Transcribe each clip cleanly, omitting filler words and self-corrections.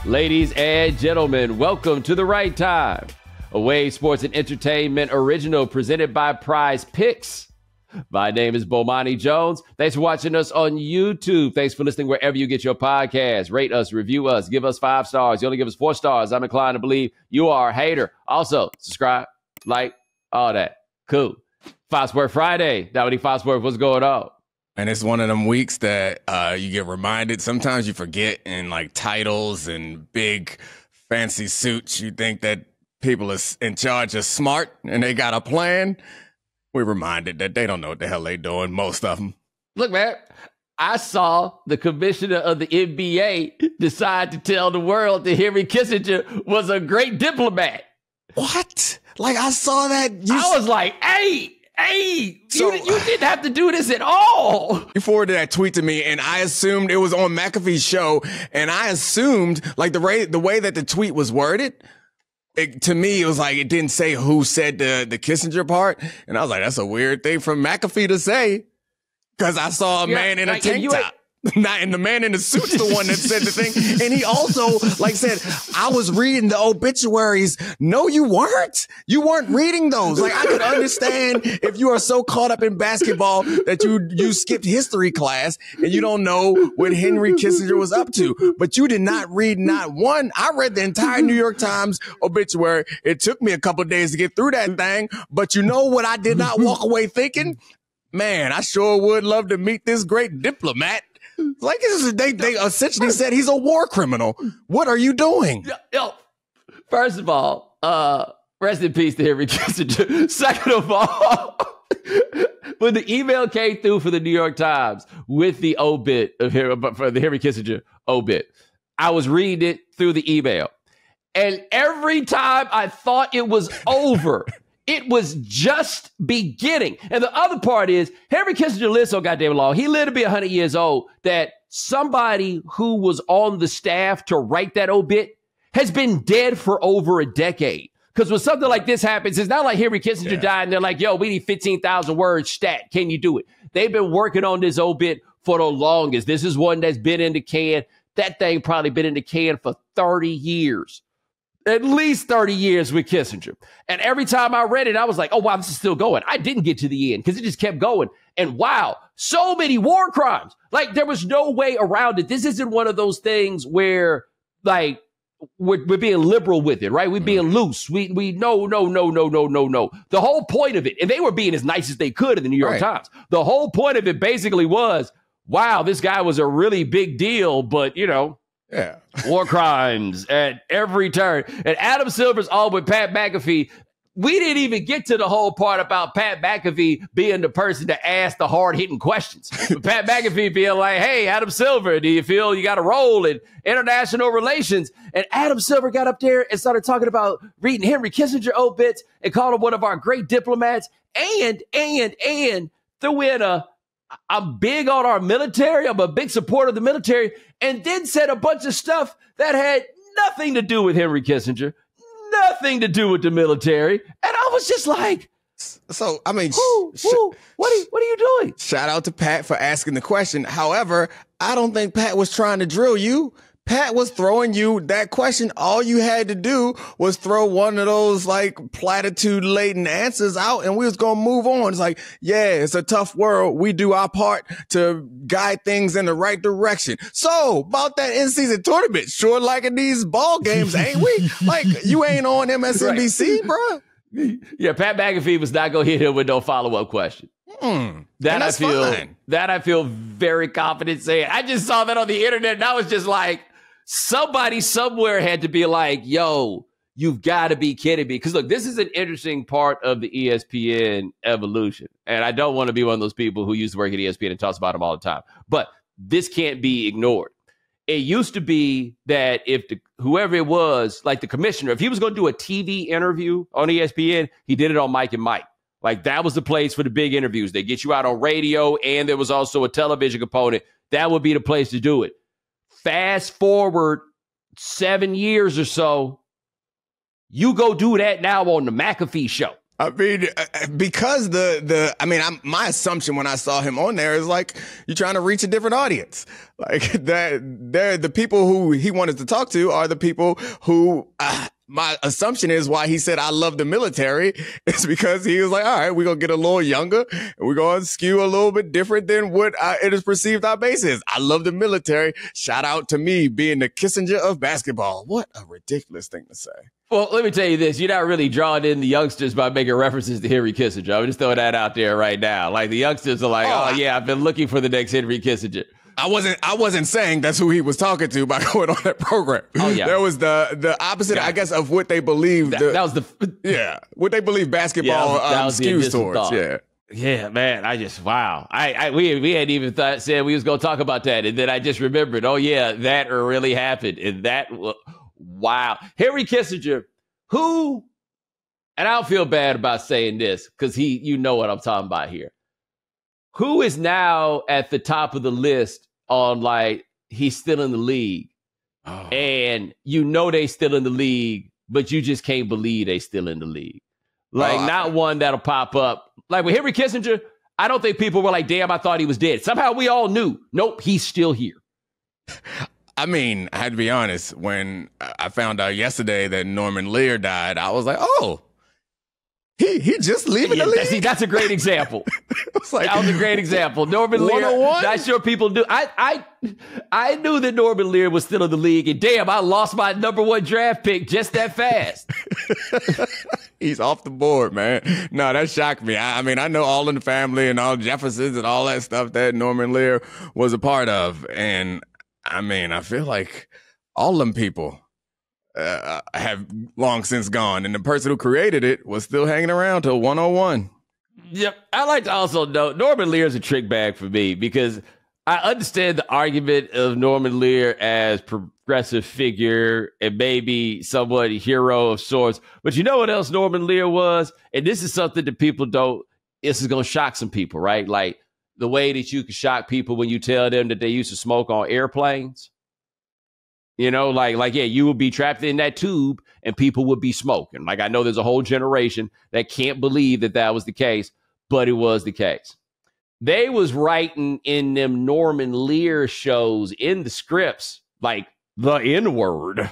Ladies and gentlemen, welcome to The Right Time, a Wave Sports and Entertainment original presented by Prize Picks. My name is Bomani Jones. Thanks for watching us on YouTube. Thanks for listening wherever you get your podcasts. Rate us, review us, give us 5 stars. You only give us 4 stars. I'm inclined to believe you are a hater. Also, subscribe, like, all that. Cool. Foxworth Friday. Domonique Foxworth, what's going on? And it's one of them weeks that you get reminded. Sometimes you forget in like titles and big fancy suits. You think that people in charge are smart and they got a plan. We're reminded that they don't know what the hell they doing, most of them. Look, man, I saw the commissioner of the NBA decide to tell the world that Henry Kissinger was a great diplomat. What? Like, I saw that. I was like, hey, so, you didn't have to do this at all. You forwarded that tweet to me, and I assumed it was on McAfee Show, and I assumed, like, the way that the tweet was worded, to me, it was like it didn't say who said the Kissinger part, and I was like, that's a weird thing for McAfee to say, because I saw a man in a tank top. And the man in the suit's the one that said the thing. And he also, like, said, I was reading the obituaries. No, you weren't. You weren't reading those. Like, I could understand if you are so caught up in basketball that you skipped history class and you don't know what Henry Kissinger was up to. But you did not read not one. I read the entire New York Times obituary. It took me a couple of days to get through that thing. But you know what I did not walk away thinking? Man, I sure would love to meet this great diplomat. Like, they essentially said he's a war criminal. What are you doing? Yo, first of all, rest in peace to Henry Kissinger. Second of all, when the email came through for the New York Times with the obit of for the Henry Kissinger obit, I was reading it through the email. And every time I thought it was over, it was just beginning. And the other part is, Henry Kissinger lived so goddamn long. He lived to be 100 years old, that somebody who was on the staff to write that obit has been dead for over a decade. Because when something like this happens, it's not like Henry Kissinger died and they're like, yo, we need 15,000 words stat. Can you do it? They've been working on this obit for the longest. This is one that's been in the can. That thing probably been in the can for 30 years. At least 30 years with Kissinger. And every time I read it, I was like, oh, wow, this is still going. I didn't get to the end because it just kept going. And wow, so many war crimes. Like, there was no way around it. This isn't one of those things where, like, we're being liberal with it, right? We're being loose. No. The whole point of it, and they were being as nice as they could in the New York Times. The whole point of it basically was, wow, this guy was a really big deal, but, you know, war crimes at every turn. And Adam Silver's all with Pat McAfee. We didn't even get to the whole part about Pat McAfee being the person to ask the hard-hitting questions. But Pat McAfee being like, hey, Adam Silver, do you feel you got a role in international relations? And Adam Silver got up there and started talking about reading Henry Kissinger obits and called him one of our great diplomats and threw in I'm big on our military. I'm a big supporter of the military. And then said a bunch of stuff that had nothing to do with Henry Kissinger, nothing to do with the military. And I was just like, so, I mean, what are you doing? Shout out to Pat for asking the question. However, I don't think Pat was trying to drill you. Pat was throwing you that question. All you had to do was throw one of those like platitude-laden answers out and we was going to move on. It's like, yeah, it's a tough world. We do our part to guide things in the right direction. So about that in-season tournament, sure liking these ball games, ain't we? Like, you ain't on MSNBC, bro. Yeah, Pat McAfee was not going to hit him with no follow-up question. That I feel very confident saying. I just saw that on the internet and I was just like, somebody somewhere had to be like, yo, you've got to be kidding me. Because look, this is an interesting part of the ESPN evolution. And I don't want to be one of those people who used to work at ESPN and talks about them all the time. But this can't be ignored. It used to be that if whoever it was, like the commissioner, if he was going to do a TV interview on ESPN, he did it on Mike and Mike. Like, that was the place for the big interviews. They get you out on radio, and there was also a television component. That would be the place to do it. Fast forward 7 years or so, you go do that now on the McAfee Show. I mean, because my assumption when I saw him on there is like, you're trying to reach a different audience. Like the people who he wanted to talk to are the people who, my assumption is why he said, I love the military, is because he was like, all right, we're going to get a little younger and we're going to skew a little bit different than what it is perceived our base is. I love the military. Shout out to me being the Kissinger of basketball. What a ridiculous thing to say. Well, let me tell you this. You're not really drawing in the youngsters by making references to Henry Kissinger. I'm just throwing that out there right now. Like, the youngsters are like, oh yeah, I've been looking for the next Henry Kissinger. I wasn't saying that's who he was talking to by going on that program. Oh, yeah. There was the opposite, I guess, of what they believe. That was what they believe basketball skews towards. Thought. Yeah. Yeah, man. Wow. We hadn't even said we was going to talk about that. And then I just remembered, oh yeah, that really happened. And wow. Henry Kissinger, who, and I don't feel bad about saying this because you know what I'm talking about here. Who is now at the top of the list on, like, he's still in the league. Oh. And you know they still in the league, but you just can't believe they still in the league. Like, not one that'll pop up. Like with Henry Kissinger, I don't think people were like, damn, I thought he was dead. Somehow we all knew, nope, he's still here. I mean, I had to be honest. When I found out yesterday that Norman Lear died, I was like, oh, he just leaving the league? See, that's a great example. That was a great example. Norman Lear, not sure people do. I knew that Norman Lear was still in the league, and damn, I lost my #1 draft pick just that fast. He's off the board, man. No, that shocked me. I mean, I know All in the Family and all Jeffersons and all that stuff that Norman Lear was a part of. And I mean, I feel like all them people have long since gone, and the person who created it was still hanging around till 101. Yep. I like to also note Norman Lear is a trick bag for me because I understand the argument of Norman Lear as progressive figure and maybe somewhat a hero of sorts. But you know what else Norman Lear was? And this is something that people don't, this is going to shock some people, right? Like the way that you can shock people when you tell them that they used to smoke on airplanes. You know, like, yeah, you would be trapped in that tube and people would be smoking. Like, I know there's a whole generation that can't believe that was the case, but it was the case. They was writing in them Norman Lear shows in the scripts, like the N-word,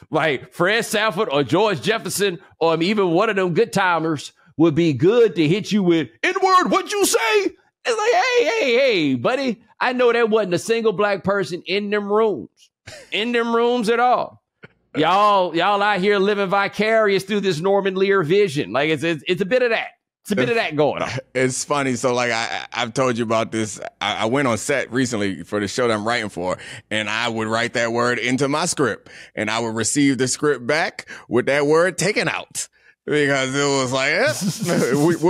like Fred Sanford or George Jefferson or even one of them good timers would be good to hit you with N-word. What'd you say? It's like, hey, buddy, I know there wasn't a single black person in them rooms at all. Y'all out here living vicarious through this Norman Lear vision. Like it's a bit of that. It's a bit of that going on. It's funny. So like I've told you about this. I went on set recently for the show that I'm writing for, and I would write that word into my script, and I would receive the script back with that word taken out. Because it was like,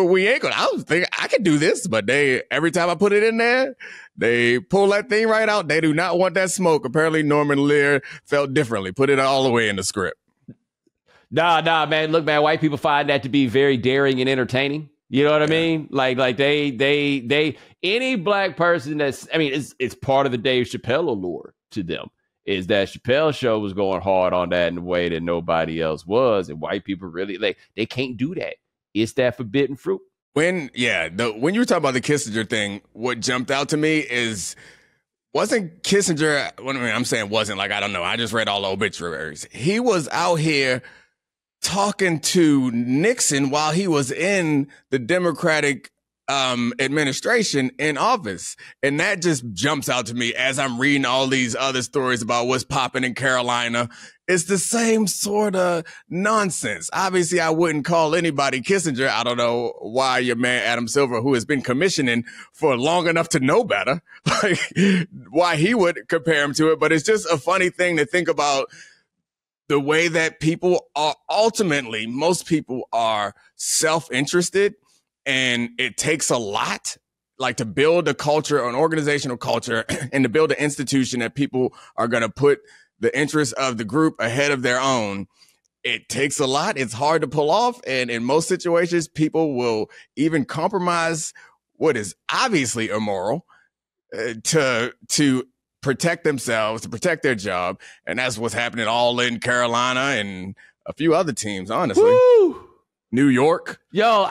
we ain't gonna, I was thinking I could do this, but every time I put it in there, they pull that thing right out. They do not want that smoke. Apparently Norman Lear felt differently. Put it all the way in the script. Nah, man. Look, man, white people find that to be very daring and entertaining. You know what I mean? Like they, any black person it's part of the Dave Chappelle allure to them. Is that Chappelle's show was going hard on that in a way that nobody else was. And white people really, they can't do that. It's that forbidden fruit. When you were talking about the Kissinger thing, what jumped out to me is, wasn't Kissinger, I'm saying wasn't, like, I don't know. I just read all the obituaries. He was out here talking to Nixon while he was in the Democratic administration in office. And that just jumps out to me as I'm reading all these other stories about what's popping in Carolina. It's the same sort of nonsense. Obviously, I wouldn't call anybody Kissinger. I don't know why your man Adam Silver, who has been commissioning for long enough to know better, like why he would compare him to it. But it's just a funny thing to think about the way that people are ultimately, most people are self-interested. And it takes a lot, like, to build a culture, an organizational culture, and to build an institution that people are going to put the interests of the group ahead of their own. It takes a lot. It's hard to pull off. And in most situations, people will even compromise what is obviously immoral to protect themselves, to protect their job. And that's what's happening all in Carolina and a few other teams, honestly. Woo! New York. Yo,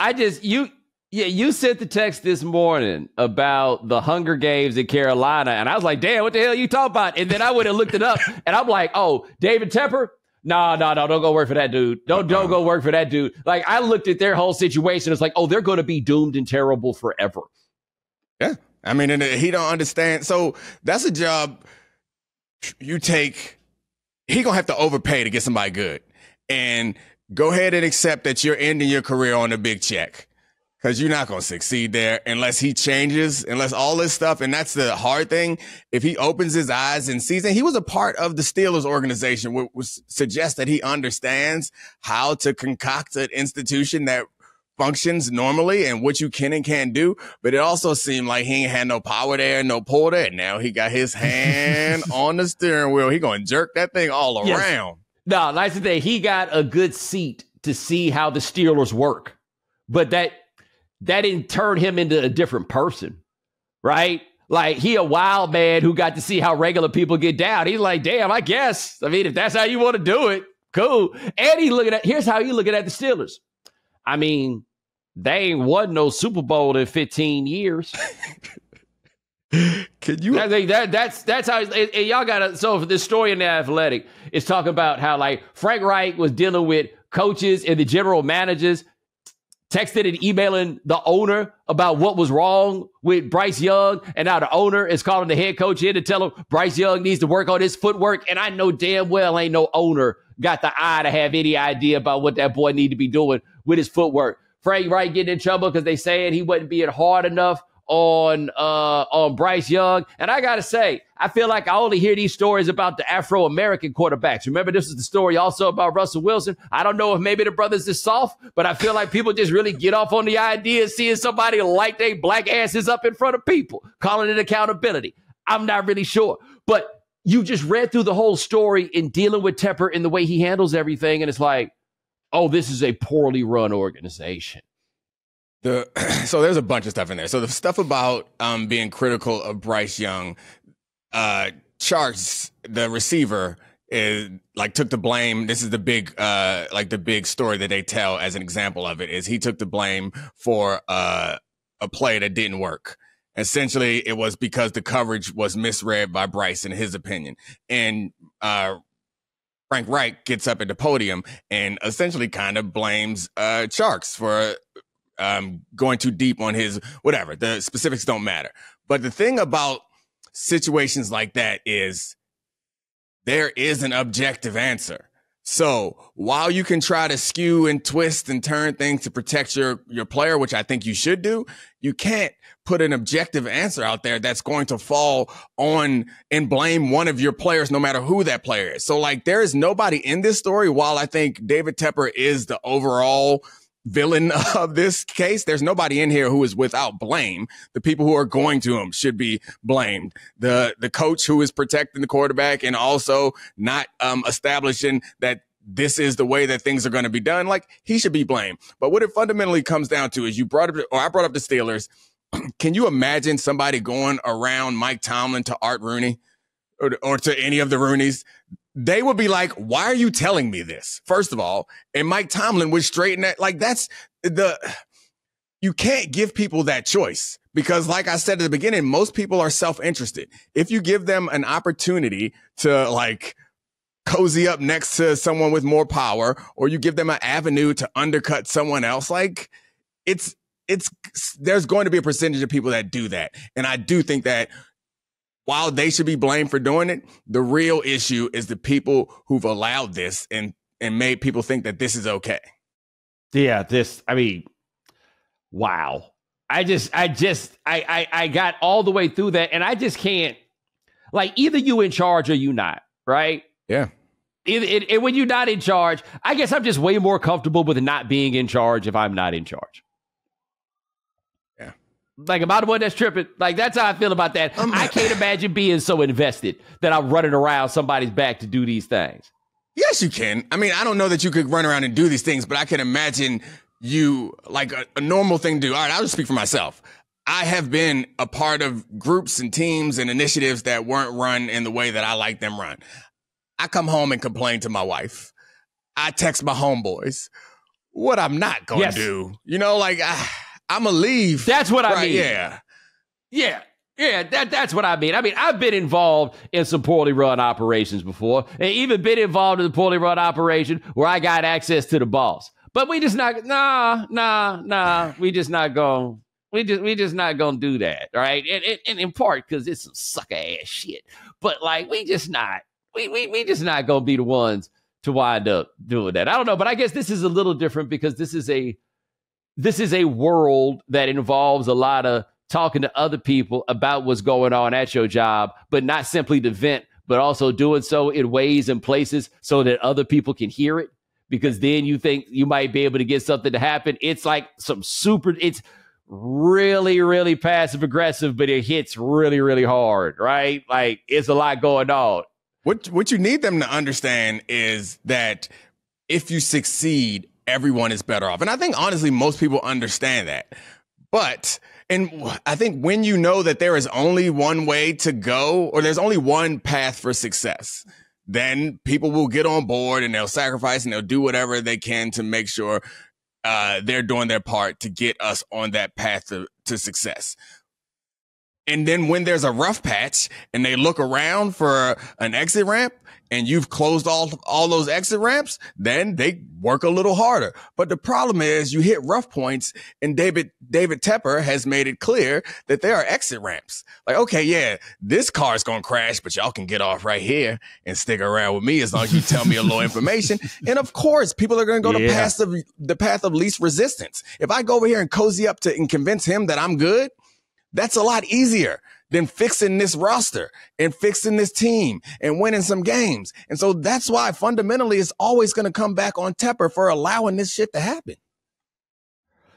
you sent the text this morning about the Hunger Games in Carolina, and I was like, damn, what the hell are you talking about? And then I went and looked it up, and I'm like, oh, David Tepper? No, don't go work for that dude. Don't go work for that dude. Like, I looked at their whole situation. It's like, oh, they're going to be doomed and terrible forever. Yeah. I mean, and he don't understand. So that's a job you take. He going to have to overpay to get somebody good. And go ahead and accept that you're ending your career on a big check. Because you're not going to succeed there unless he changes, unless all this stuff. And that's the hard thing. If he opens his eyes and sees, and he was a part of the Steelers organization, which suggests that he understands how to concoct an institution that functions normally and what you can and can't do. But it also seemed like he ain't had no power there, no pull there. Now he got his hand on the steering wheel. He going to jerk that thing all around. No, nice to say he got a good seat to see how the Steelers work. But that didn't turn him into a different person, right? Like, he a wild man who got to see how regular people get down. He's like, damn, I guess. I mean, if that's how you want to do it, cool. And here's how he's looking at the Steelers. I mean, they ain't won no Super Bowl in 15 years. Can you? That's how. And y'all gotta. So for this story in The Athletic, it's talking about how, like, Frank Reich was dealing with coaches and the general managers, texted and emailing the owner about what was wrong with Bryce Young, and now the owner is calling the head coach in to tell him Bryce Young needs to work on his footwork. And I know damn well ain't no owner got the eye to have any idea about what that boy need to be doing with his footwork. Frank Reich getting in trouble because they saying he wasn't being hard enough on Bryce Young. And I gotta say, I feel like I only hear these stories about the Afro-American quarterbacks. Remember, this is the story also about Russell Wilson. I don't know if maybe the brothers is soft, but I feel like people just really get off on the idea of seeing somebody light their black asses up in front of people, calling it accountability. I'm not really sure. But you just read through the whole story in dealing with Tepper and the way he handles everything, and it's like, oh, this is a poorly run organization. So there's a bunch of stuff in there. So the stuff about being critical of Bryce Young, Charles, the receiver, took the blame. This is the big story that they tell as an example of it, is he took the blame for a play that didn't work. Essentially, it was because the coverage was misread by Bryce, in his opinion. And Frank Reich gets up at the podium and essentially kind of blames Charks for going too deep on his whatever. The specifics don't matter. But the thing about situations like that is there is an objective answer. So while you can try to skew and twist and turn things to protect your player, which I think you should do, you can't put an objective answer out there that's going to fall on and blame one of your players, no matter who that player is. So, like, there is nobody in this story. While I think David Tepper is the overall villain of this case, there's nobody in here who is without blame. The people who are going to him should be blamed. The coach who is protecting the quarterback and also not establishing that this is the way that things are going to be done, like, he should be blamed. But what it fundamentally comes down to is I brought up the Steelers. Can you imagine somebody going around Mike Tomlin to Art Rooney or to any of the Rooneys? They would be like, why are you telling me this? First of all, and Mike Tomlin would straighten that. Like, you can't give people that choice because, like I said at the beginning, most people are self-interested. If you give them an opportunity to, like, cozy up next to someone with more power, or you give them an avenue to undercut someone else, like, there's going to be a percentage of people that do that. And I do think that while they should be blamed for doing it, the real issue is the people who've allowed this and made people think that this is okay. Yeah, wow. I got all the way through that, and I just can't, like, either you in charge or you not, right? Yeah. And when you're not in charge, I guess I'm just way more comfortable with not being in charge if I'm not in charge. Like, am I the one that's tripping? Like, that's how I feel about that. I can't imagine being so invested that I'm running around somebody's back to do these things. Yes, you can. I mean, I don't know that you could run around and do these things, but I can imagine you, like, a normal thing to do. All right, I'll just speak for myself. I have been a part of groups and teams and initiatives that weren't run in the way that I like them run. I come home and complain to my wife. I text my homeboys. what I'm not going to do. You know, like I'm going to leave. That's what I mean. Yeah. Yeah. Yeah, that's what I mean. I mean, I've been involved in some poorly run operations before, and even been involved in a poorly run operation where I got access to the boss. But we just not, we just not going to do that, right? And in part because it's some sucker ass shit. But like, we just not going to be the ones to wind up doing that. I don't know, but I guess this is a little different because this is a world that involves a lot of talking to other people about what's going on at your job, but not simply to vent, but also doing so in ways and places so that other people can hear it, because then you think you might be able to get something to happen. It's like it's really, really passive aggressive, but it hits really, really hard, right? Like it's a lot going on. What you need them to understand is that if you succeed, everyone is better off. And I think honestly, most people understand that. And I think when you know that there is only one way to go, or there's only one path for success, then people will get on board and they'll sacrifice and they'll do whatever they can to make sure they're doing their part to get us on that path to success. And then when there's a rough patch and they look around for an exit ramp and you've closed all those exit ramps, then they work a little harder. But the problem is you hit rough points, and David Tepper has made it clear that there are exit ramps. Like, okay, yeah, this car's going to crash, but y'all can get off right here and stick around with me as long as you tell me a little information. And of course, people are going to go the path of least resistance. If I go over here and cozy up and convince him that I'm good, that's a lot easier than fixing this roster and fixing this team and winning some games. And so that's why fundamentally it's always going to come back on Tepper for allowing this shit to happen.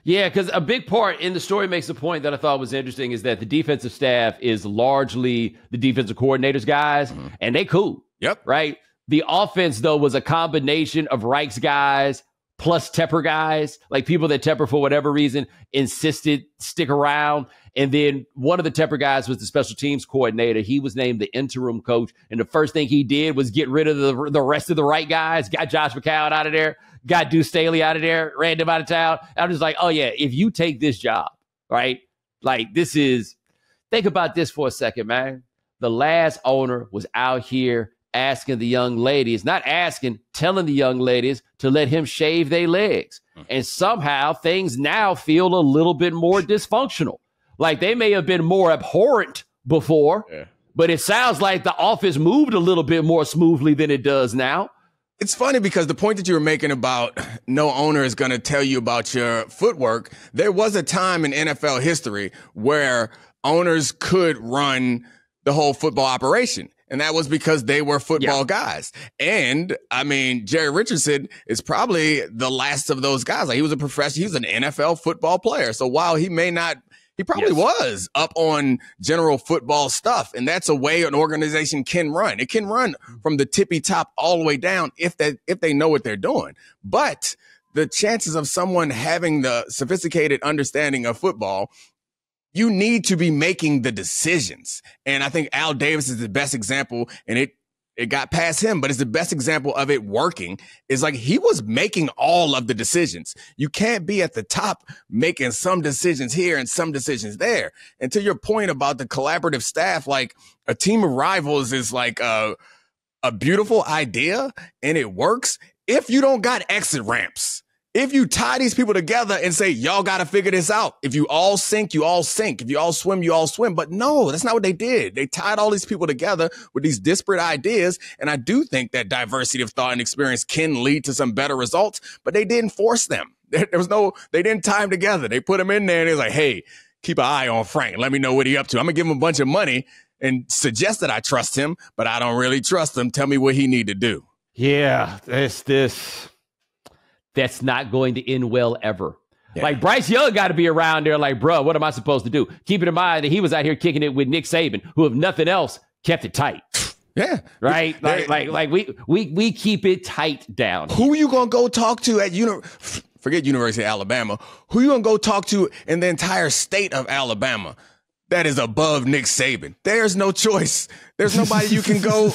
Yeah, because a big part in the story makes a point that I thought was interesting is that the defensive staff is largely the defensive coordinators guys, and they cool. Yep. Right? The offense, though, was a combination of Reich's guys plus Tepper guys, like people that Tepper, for whatever reason, insisted stick around. And then one of the Tepper guys was the special teams coordinator. He was named the interim coach. And the first thing he did was get rid of the rest of the right guys, got Josh McCown out of there, got Deuce Staley out of there, ran him out of town. I'm just like, oh, yeah, if you take this job, right, like think about this for a second, man. The last owner was out here asking the young ladies, telling the young ladies to let him shave their legs. And somehow things now feel a little bit more dysfunctional. Like they may have been more abhorrent before, but it sounds like the office moved a little bit more smoothly than it does now. It's funny because the point that you were making about no owner is going to tell you about your footwork. There was a time in NFL history where owners could run the whole football operation. And that was because they were football guys. And I mean, Jerry Richardson is probably the last of those guys. Like he was a professional, he was an NFL football player. So while he probably was up on general football stuff. And that's a way an organization can run. It can run from the tippy top all the way down if they know what they're doing. But the chances of someone having the sophisticated understanding of football, you need to be making the decisions. And I think Al Davis is the best example, and it got past him, but it's the best example of it working. Is like he was making all of the decisions. You can't be at the top making some decisions here and some decisions there. And to your point about the collaborative staff, like a team of rivals is like a beautiful idea, and it works if you don't got exit ramps. If you tie these people together and say, y'all got to figure this out. If you all sink, you all sink. If you all swim, you all swim. But no, that's not what they did. They tied all these people together with these disparate ideas. And I do think that diversity of thought and experience can lead to some better results, but they didn't force them. They didn't tie them together. They put them in there and they're like, hey, keep an eye on Frank. Let me know what he's up to. I'm going to give him a bunch of money and suggest that I trust him, but I don't really trust him. Tell me what he need to do. Yeah, that's not going to end well ever. Yeah. Like Bryce Young got to be around there like, bro, what am I supposed to do? Keeping in mind that he was out here kicking it with Nick Saban, who, if nothing else, kept it tight. Yeah. Right? Like we keep it tight down. Who you going to go talk to at forget University of Alabama. Who you going to go talk to in the entire state of Alabama? that is above Nick Saban. There's no choice. There's nobody you can't go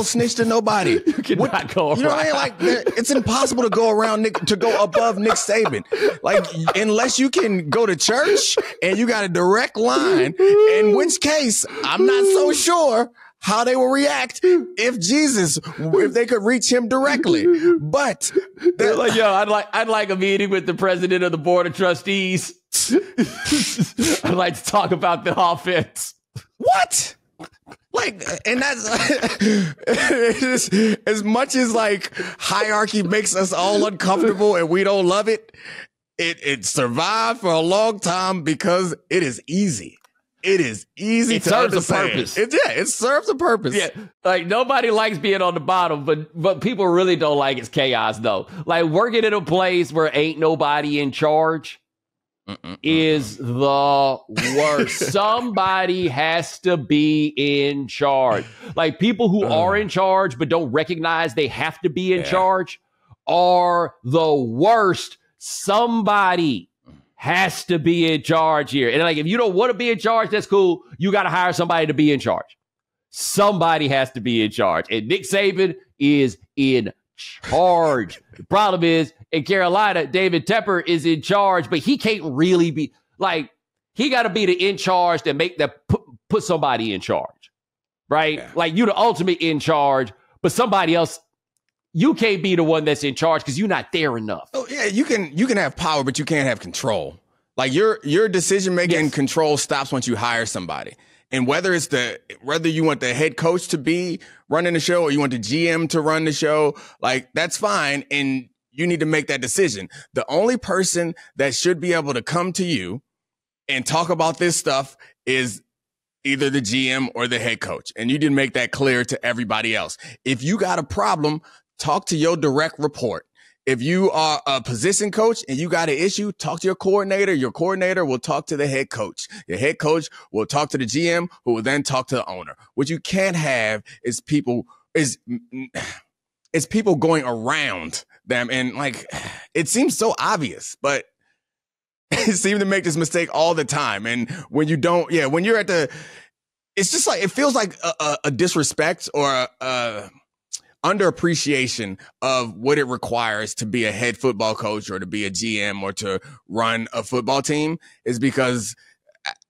snitch to nobody. You cannot go around. You know what I mean? Like, it's impossible to go above Nick Saban. Like, unless you can go to church and you got a direct line, in which case, I'm not so sure how they will react if they could reach him directly. But they're like, yo, I'd like a meeting with the president of the board of trustees. I'd like to talk about the offense. What? Like, and that's as much as like hierarchy makes us all uncomfortable and we don't love it. It survived for a long time because it is easy. It is easy to understand. It serves a purpose. It serves a purpose. Yeah, like nobody likes being on the bottom, but people really don't like its chaos though. Like working in a place where ain't nobody in charge is the worst. Somebody has to be in charge. Like people who are in charge but don't recognize they have to be in charge are the worst. Somebody has to be in charge here. And like, if you don't want to be in charge, that's cool. You got to hire somebody to be in charge. Somebody has to be in charge. And Nick Saban is in charge. The problem is, in Carolina, David Tepper is in charge, but he can't really be like, he got to be the in charge that put somebody in charge, right? Yeah. Like you're the ultimate in charge, but somebody else, you can't be the one that's in charge because you're not there enough. Oh yeah, you can have power, but you can't have control. Like your decision making control stops once you hire somebody. And whether you want the head coach to be running the show or you want the GM to run the show, like that's fine. And you need to make that decision. The only person that should be able to come to you and talk about this stuff is either the GM or the head coach. And you didn't make that clear to everybody else. If you got a problem, talk to your direct report. If you are a position coach and you got an issue, talk to your coordinator. Your coordinator will talk to the head coach. Your head coach will talk to the GM, who will then talk to the owner. What you can't have is people going around them. And like, it seems so obvious, but it seems to make this mistake all the time. And when you don't, when you're at it's just like, it feels like a disrespect or a underappreciation of what it requires to be a head football coach or to be a GM or to run a football team, is because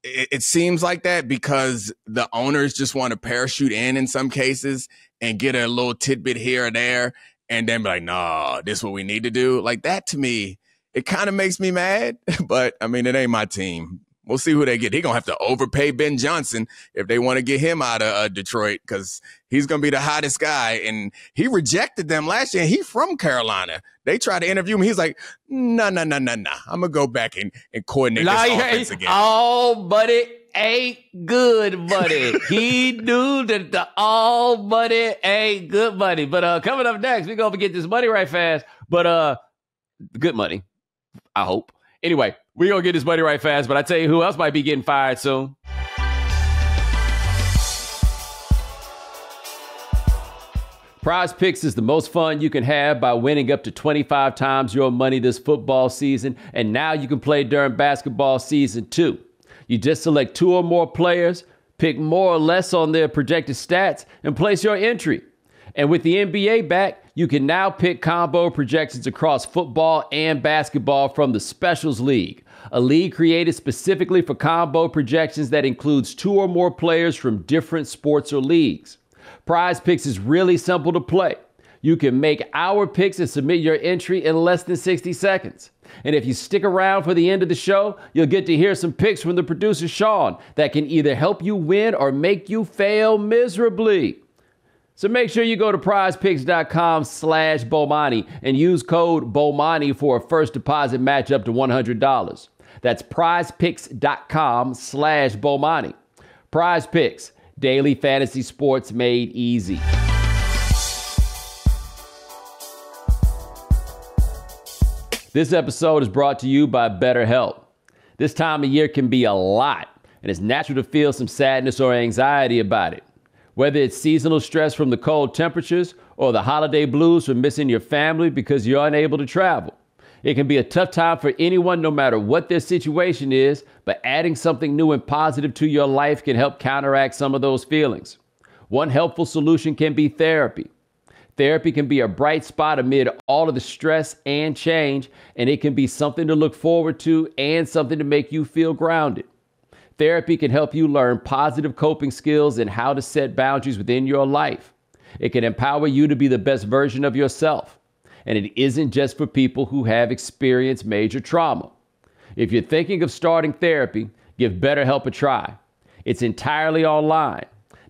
it seems like that because the owners just want to parachute in some cases and get a little tidbit here or there and then be like, nah, this is what we need to do. Like that to me, it kind of makes me mad, but I mean, it ain't my team. We'll see who they get. They're going to have to overpay Ben Johnson if they want to get him out of Detroit because he's going to be the hottest guy. And he rejected them last year. He from Carolina. They tried to interview him. He's like, no. I'm going to go back and coordinate this offense again. Oh, buddy ain't good, buddy. He knew that the all money ain't good money. But coming up next, we're going to get this money right fast. But good money, I hope. Anyway, we're going to get this money right fast, but I tell you who else might be getting fired soon. Prize Picks is the most fun you can have by winning up to 25 times your money this football season, and now you can play during basketball season too. You just select 2 or more players, pick more or less on their projected stats, and place your entry. And with the NBA back, you can now pick combo projections across football and basketball from the Specials League, a league created specifically for combo projections that includes 2 or more players from different sports or leagues. Prize Picks is really simple to play. You can make our picks and submit your entry in less than 60 seconds. And if you stick around for the end of the show, you'll get to hear some picks from the producer Sean that can either help you win or make you fail miserably. So make sure you go to prizepicks.com/Bomani and use code Bomani for a first deposit match up to $100. That's prizepicks.com/Bomani. Prize Picks, daily fantasy sports made easy. This episode is brought to you by BetterHelp. This time of year can be a lot, and it's natural to feel some sadness or anxiety about it. Whether it's seasonal stress from the cold temperatures or the holiday blues from missing your family because you're unable to travel. It can be a tough time for anyone, no matter what their situation is, but adding something new and positive to your life can help counteract some of those feelings. One helpful solution can be therapy. Therapy can be a bright spot amid all of the stress and change, and it can be something to look forward to and something to make you feel grounded. Therapy can help you learn positive coping skills and how to set boundaries within your life. It can empower you to be the best version of yourself. And it isn't just for people who have experienced major trauma. If you're thinking of starting therapy, give BetterHelp a try. It's entirely online,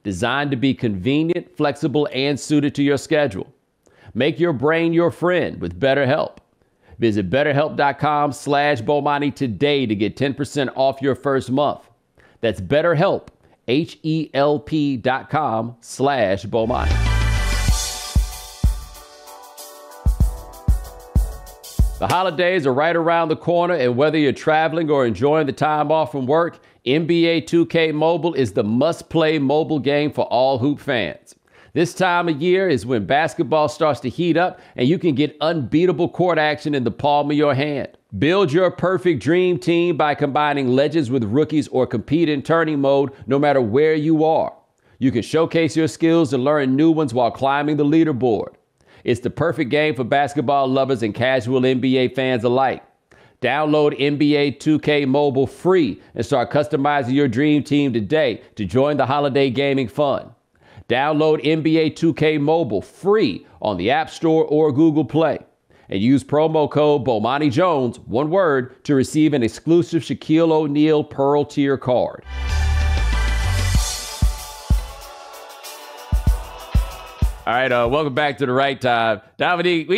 designed to be convenient, flexible, and suited to your schedule. Make your brain your friend with BetterHelp. Visit BetterHelp.com/Bomani today to get 10% off your first month. That's BetterHelp, HELP.com/Bomani. The holidays are right around the corner, and whether you're traveling or enjoying the time off from work, NBA 2K Mobile is the must-play mobile game for all hoop fans. This time of year is when basketball starts to heat up, and you can get unbeatable court action in the palm of your hand. Build your perfect dream team by combining legends with rookies or compete in tourney mode no matter where you are. You can showcase your skills and learn new ones while climbing the leaderboard. It's the perfect game for basketball lovers and casual NBA fans alike. Download NBA 2K Mobile free and start customizing your dream team today to join the holiday gaming fun. Download NBA 2K Mobile free on the App Store or Google Play. And use promo code Bomani Jones, one word, to receive an exclusive Shaquille O'Neal Pearl Tier card. All right, welcome back to the right time, Dominique.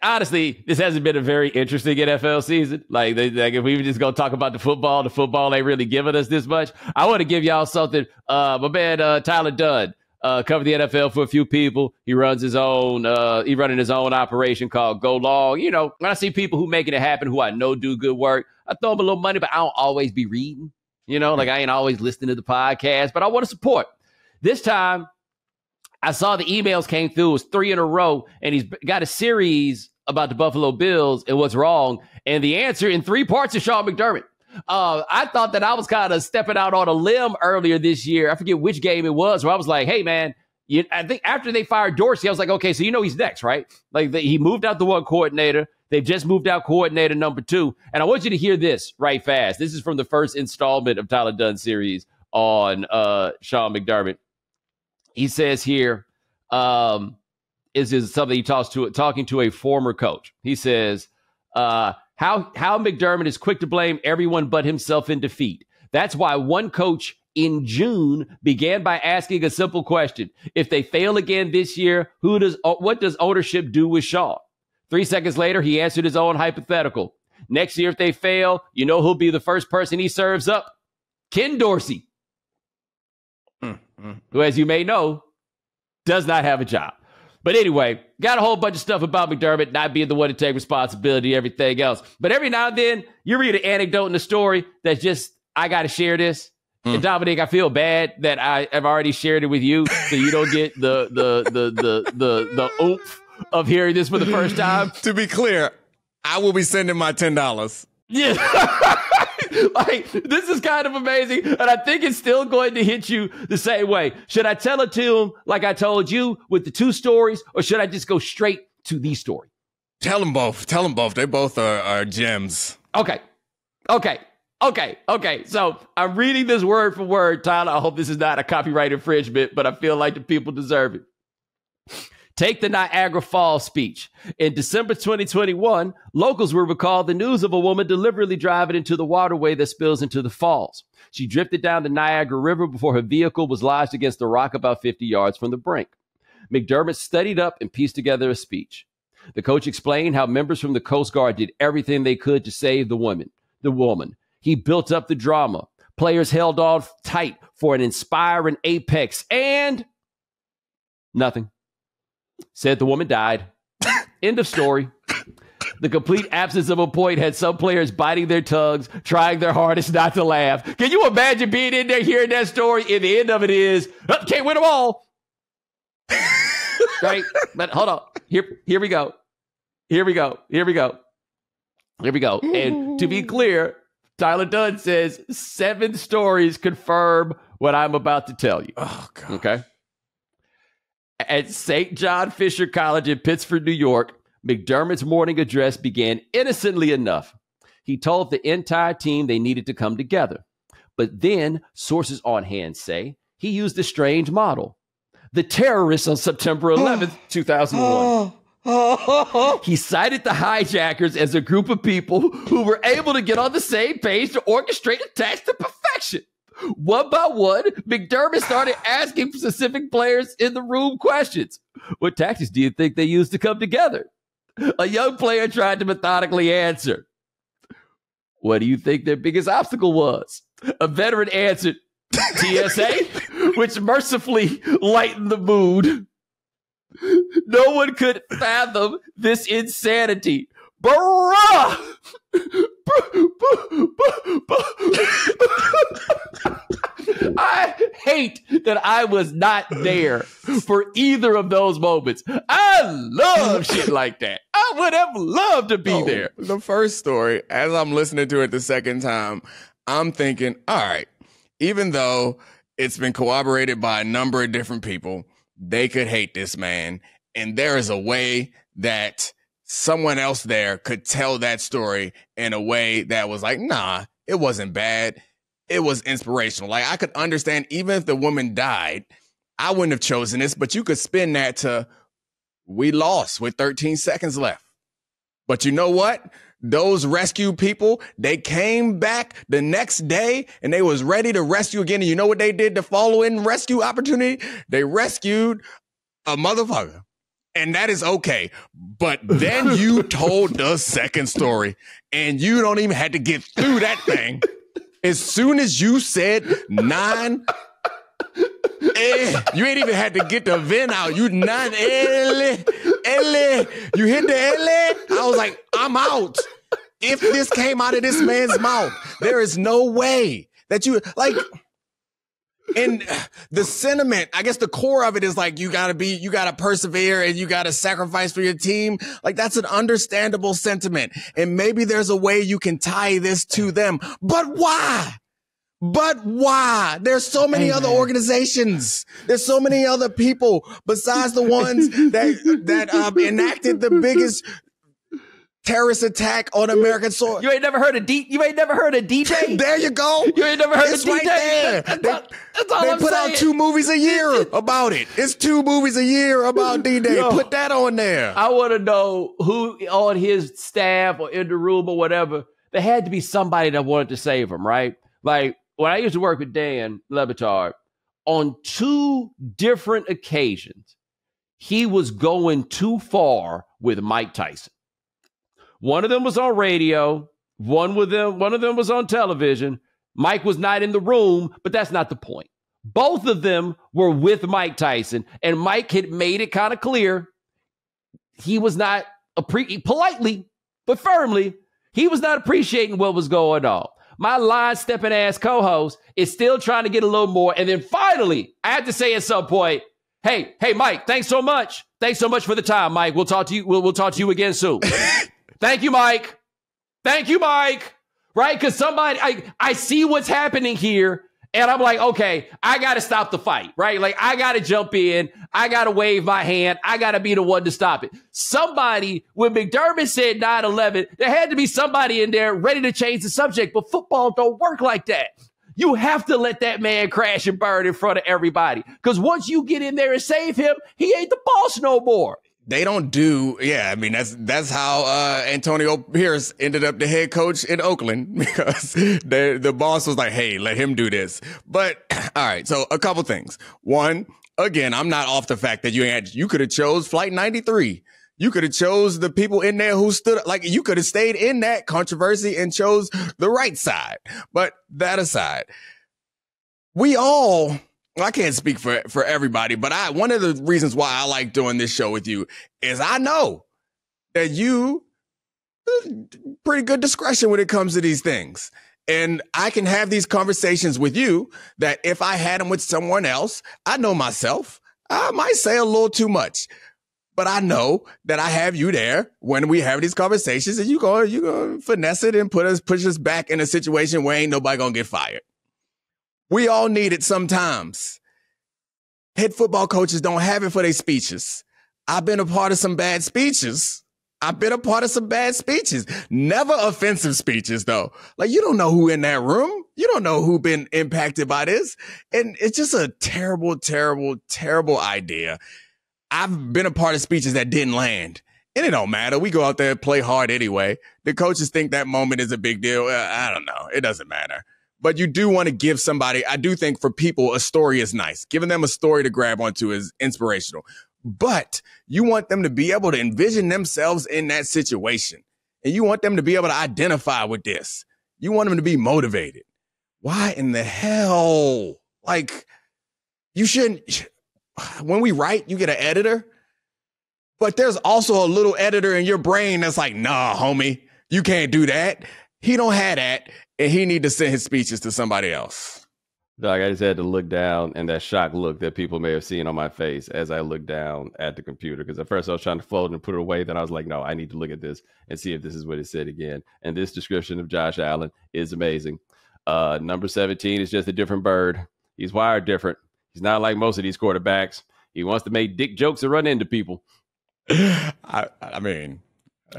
Honestly, this hasn't been a very interesting NFL season. If we were just gonna talk about the football ain't really giving us this much. I want to give y'all something. My man Tyler Dunne covered the NFL for a few people. He runs his own. He running his own operation called Go Long. You know, when I see people who making it happen, who I know do good work, I throw them a little money, but I don't always be reading. You know, I ain't always listening to the podcast, but I want to support. This time, I saw the emails came through. It was 3 in a row, and he's got a series about the Buffalo Bills and what's wrong. And the answer in 3 parts is Sean McDermott. I thought that I was kind of stepping out on a limb earlier this year. I forget which game it was, where I was like, hey, man, I think after they fired Dorsey, I was like, okay, so he's next, right? He moved out the one coordinator. They've just moved out coordinator number 2. And I want you to hear this right fast. This is from the first installment of Tyler Dunne series on Sean McDermott. He says here, is something he talking to a former coach. He says, how McDermott is quick to blame everyone but himself in defeat. That's why one coach in June began by asking a simple question. If they fail again this year, what does ownership do with Sean? 3 seconds later, he answered his own hypothetical. Next year, if they fail, who'll be the first person he serves up? Ken Dorsey. Who, as you may know, does not have a job. But anyway, got a whole bunch of stuff about McDermott not being the one to take responsibility, everything else. But every now and then, you read an anecdote in a story that's just, I got to share this. And Dominique, I feel bad that I have already shared it with you, so you don't get the oomph of hearing this for the first time. To be clear, I will be sending my $10. Yeah. This is kind of amazing, and I think it's still going to hit you the same way. Should I tell it to him like I told you with the 2 stories, or should I just go straight to the story? Tell them both. They both are gems. Okay. So I'm reading this word for word, Tyler. I hope this is not a copyright infringement, but I feel like the people deserve it. Take the Niagara Falls speech. In December 2021, locals will recall the news of a woman deliberately driving into the waterway that spills into the falls. She drifted down the Niagara River before her vehicle was lodged against a rock about 50 yards from the brink. McDermott studied up and pieced together a speech. The coach explained how members from the Coast Guard did everything they could to save the woman. He built up the drama. Players held on tight for an inspiring apex, and nothing. Said the woman died. End of story. The complete absence of a point had some players biting their tongues, trying their hardest not to laugh. Can you imagine being in there hearing that story? And the end of it is, can't win them all. Right? But hold on. Here we go. Here we go. And to be clear, Tyler Dunne says 7 stories confirm what I'm about to tell you. Oh, God. Okay. At St. John Fisher College in Pittsford, New York, McDermott's morning address began innocently enough. He told the entire team they needed to come together. But then, sources on hand say, he used a strange model. The terrorists on September 11th, 2001. He cited the hijackers as a group of people who were able to get on the same page to orchestrate attacks to perfection. One by one, McDermott started asking specific players in the room questions. What tactics do you think they used to come together? A young player tried to methodically answer. What do you think their biggest obstacle was? A veteran answered, TSA, which mercifully lightened the mood. No one could fathom this insanity. Bruh! I hate that I was not there for either of those moments. I love shit like that. I would have loved to be there. The first story, as I'm listening to it the second time, I'm thinking, all right, even though it's been corroborated by a number of different people, they could hate this man. And there is a way that someone else there could tell that story in a way that was like, nah, it wasn't bad. It was inspirational. Like, I could understand, even if the woman died, I wouldn't have chosen this, but you could spin that to, we lost with 13 seconds left. But you know what? Those rescue people, they came back the next day and they was ready to rescue again. And you know what they did to follow in rescue opportunity? They rescued a motherfucker. And that is okay. But then you told the second story and you don't even have to get through that thing. As soon as you said 9, you ain't even had to get the vent out. You 9, you hit the L. I was like, I'm out. If this came out of this man's mouth, there is no way that you, like, and the sentiment, I guess the core of it is like, you gotta persevere and you gotta sacrifice for your team. Like, that's an understandable sentiment. And maybe there's a way you can tie this to them. But why? But why? There's so many other organizations. There's so many other people besides the ones that enacted the biggest terrorist attack on American soil. You ain't never heard of DJ? There you go. You ain't never heard of DJ? Right there. That's all they I'm put saying. out 2 movies a year about it. It's 2 movies a year about D-Day. Yo, put that on there. I want to know who on his staff or in the room or whatever. There had to be somebody that wanted to save him, right? Like, when I used to work with Dan Le Batard, on 2 different occasions, he was going too far with Mike Tyson. One of them was on radio. One of them was on television. Mike was not in the room, but that's not the point. Both of them were with Mike Tyson, and Mike had made it kind of clear he was not politely, but firmly, he was not appreciating what was going on. My line-stepping ass co-host is still trying to get a little more, and then finally, I had to say at some point, hey, Mike, thanks so much. Thanks so much for the time, Mike. We'll talk to you. We'll talk to you again soon. Thank you, Mike. Thank you, Mike. Right? Because I see what's happening here, and I'm like, okay, I got to stop the fight, right? Like, I got to jump in. I got to wave my hand. I got to be the one to stop it. Somebody, when McDermott said 9/11, there had to be somebody in there ready to change the subject, but football don't work like that. You have to let that man crash and burn in front of everybody, because once you get in there and save him, he ain't the boss no more. They don't do, I mean, that's how Antonio Pierce ended up the head coach in Oakland, because the boss was like, hey, let him do this. But, all right, so a couple things. One, again, I'm not off the fact that you could have chose Flight 93. You could have chose the people in there who stood, like, you could have stayed in that controversy and chose the right side. But that aside, I can't speak for everybody, but one of the reasons why I like doing this show with you is I know that you pretty good discretion when it comes to these things. And I can have these conversations with you that if I had them with someone else, I know myself, I might say a little too much. But I know that I have you there when we have these conversations, and you go finesse it and push us back in a situation where ain't nobody gonna get fired. We all need it sometimes. Head football coaches don't have it for their speeches. I've been a part of some bad speeches. Never offensive speeches, though. Like, you don't know who in that room. You don't know who been impacted by this. And it's just a terrible, terrible, terrible idea. I've been a part of speeches that didn't land. And it don't matter. We go out there and play hard anyway. The coaches think that moment is a big deal. I don't know. It doesn't matter. But you do want to give somebody, I do think for people, a story is nice. Giving them a story to grab onto is inspirational. But you want them to be able to envision themselves in that situation. And you want them to be able to identify with this. You want them to be motivated. Why in the hell? Like, you shouldn't. When we write, you get an editor. But there's also a little editor in your brain that's like, nah, homie, you can't do that. He don't have that. And he need to send his speeches to somebody else. Doc, I just had to look down, and that shocked look that people may have seen on my face as I looked down at the computer. Because at first I was trying to fold and put it away. Then I was like, no, I need to look at this and see if this is what it said again. And this description of Josh Allen is amazing. Number 17 is just a different bird. He's wired different. He's not like most of these quarterbacks. He wants to make dick jokes and run into people. I mean,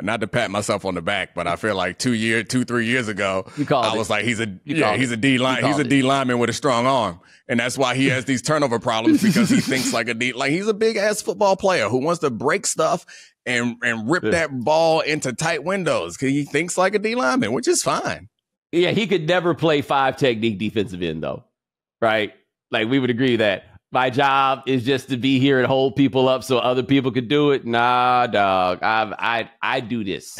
not to pat myself on the back, but I feel like 3 years ago, I was like, he's a D line. He's a D lineman with a strong arm. And that's why he has these turnover problems, because he thinks like a D, like he's a big ass football player who wants to break stuff and rip that ball into tight windows. Cause he thinks like a D lineman, which is fine. Yeah. He could never play 5 technique defensive end though. Right. Like, we would agree that my job is just to be here and hold people up so other people could do it. Nah, dog. I do this.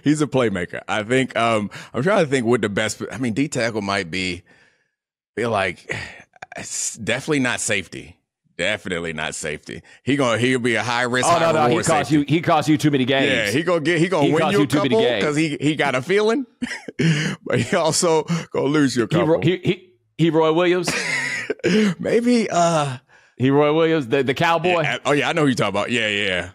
He's a playmaker. I think, I'm trying to think what the best, I mean, D tackle might be, feel like it's definitely not safety. Definitely not safety. He'll be a high risk. Oh, no. He cost you too many games. Yeah, he gonna win you a couple because he got a feeling, but he also gonna lose you a couple. He Roy Williams. Maybe he Roy Williams, the cowboy. Yeah, oh yeah, I know who you're talking about. Yeah.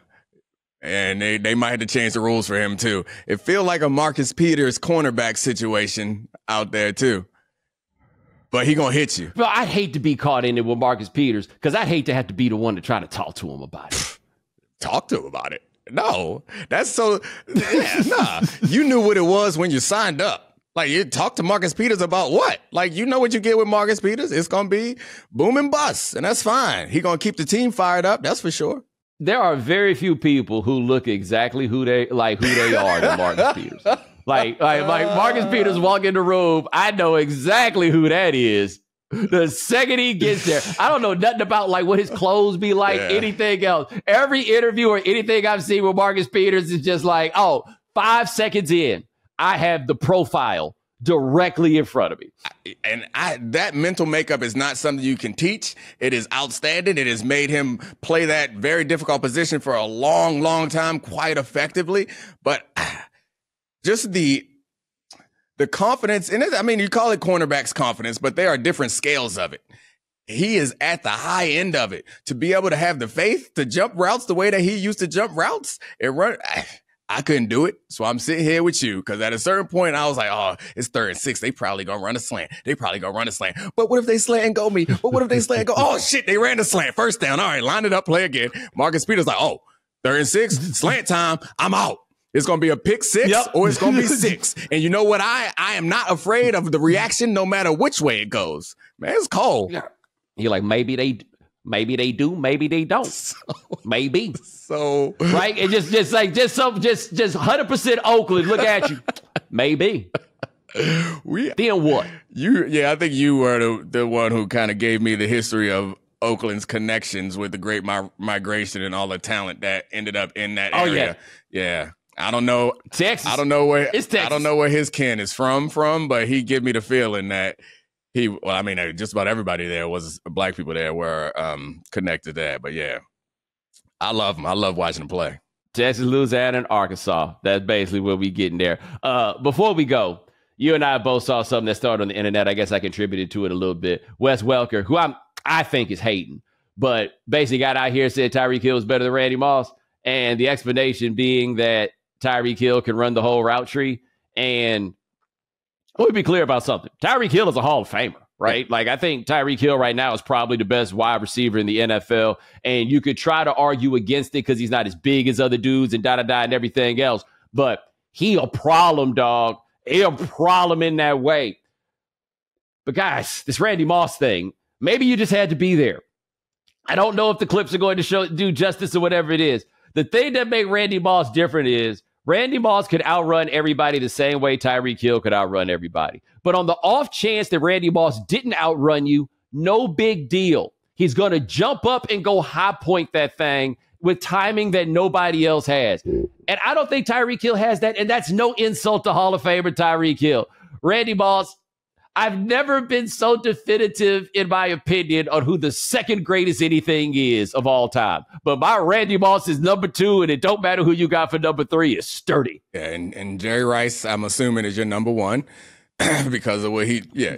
And they might have to change the rules for him too. It feel like a Marcus Peters cornerback situation out there too. But he gonna hit you. Well, I'd hate to be caught in it with Marcus Peters, because I'd hate to have to be the one to try to talk to him about it. Talk to him about it? No, that's so. Yeah, nah. You knew what it was when you signed up. Like, you talk to Marcus Peters about what? Like, you know what you get with Marcus Peters? It's going to be boom and bust, and that's fine. He going to keep the team fired up, that's for sure. There are very few people who look exactly who they are than Marcus Peters. Like Marcus Peters walk in the room, I know exactly who that is. The second he gets there, I don't know nothing about like what his clothes be like, anything else. Every interview or anything I've seen with Marcus Peters is just like, 5 seconds in, I have the profile directly in front of me. And that mental makeup is not something you can teach. It is outstanding. It has made him play that very difficult position for a long, long time quite effectively. But just the confidence in it. I mean, you call it cornerback's confidence, but there are different scales of it. He is at the high end of it. To be able to have the faith to jump routes the way that he used to jump routes and run. I couldn't do it. So I'm sitting here with you, because at a certain point I was like, it's 3rd and 6. They probably going to run a slant. But what if they slant and go me? But what if they slant and go? Oh shit, they ran the slant. First down. All right, line it up, play again. Marcus Peters like, 3rd and 6, slant time. I'm out. It's going to be a pick 6 or it's going to be 6. And you know what? I am not afraid of the reaction no matter which way it goes. Man, it's cold. Yeah. You're like, maybe they do, maybe they don't. Maybe. So right? It just 100% Oakland. Look at you. Maybe. Then what? I think you were the one who kind of gave me the history of Oakland's connections with the Great Migration and all the talent that ended up in that area. Yeah. I don't know. Texas. I don't know where Texas. I don't know where his kin is from, but he gave me the feeling that just about everybody there was black people there were connected to that. But yeah, I love him. I love watching him play. Texas, Louisiana, and Arkansas. That's basically where we getting there. Before we go, you and I both saw something that started on the internet. I guess I contributed to it a little bit. Wes Welker, who I think is hating, but basically got out here and said Tyreek Hill is better than Randy Moss. And the explanation being that Tyreek Hill can run the whole route tree. And let me be clear about something. Tyreek Hill is a Hall of Famer, right? Like, I think Tyreek Hill right now is probably the best wide receiver in the NFL. And you could try to argue against it because he's not as big as other dudes and da-da-da and everything else. But he a problem, dog. He a problem in that way. But guys, this Randy Moss thing, maybe you just had to be there. I don't know if the clips are going to do justice or whatever it is. The thing that made Randy Moss different is Randy Moss could outrun everybody the same way Tyreek Hill could outrun everybody. But on the off chance that Randy Moss didn't outrun you, no big deal. He's going to jump up and go high point that thing with timing that nobody else has. And I don't think Tyreek Hill has that. And that's no insult to Hall of Famer Tyreek Hill. Randy Moss, I've never been so definitive in my opinion on who the second greatest anything is of all time. But my Randy Moss is number 2, and it don't matter who you got for number 3. It's sturdy. Yeah, and Jerry Rice, I'm assuming, is your number 1 because of what he. Yeah.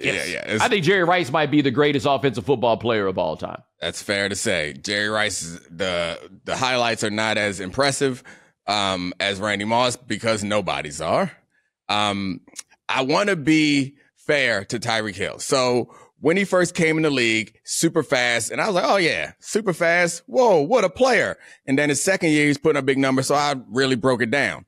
I think Jerry Rice might be the greatest offensive football player of all time. That's fair to say. Jerry Rice, the highlights are not as impressive as Randy Moss because nobody's are. I want to be fair to Tyreek Hill. So when he first came in the league, super fast, and I was like, oh yeah, super fast. Whoa, what a player. And then his second year, he's putting up big numbers. So I really broke it down.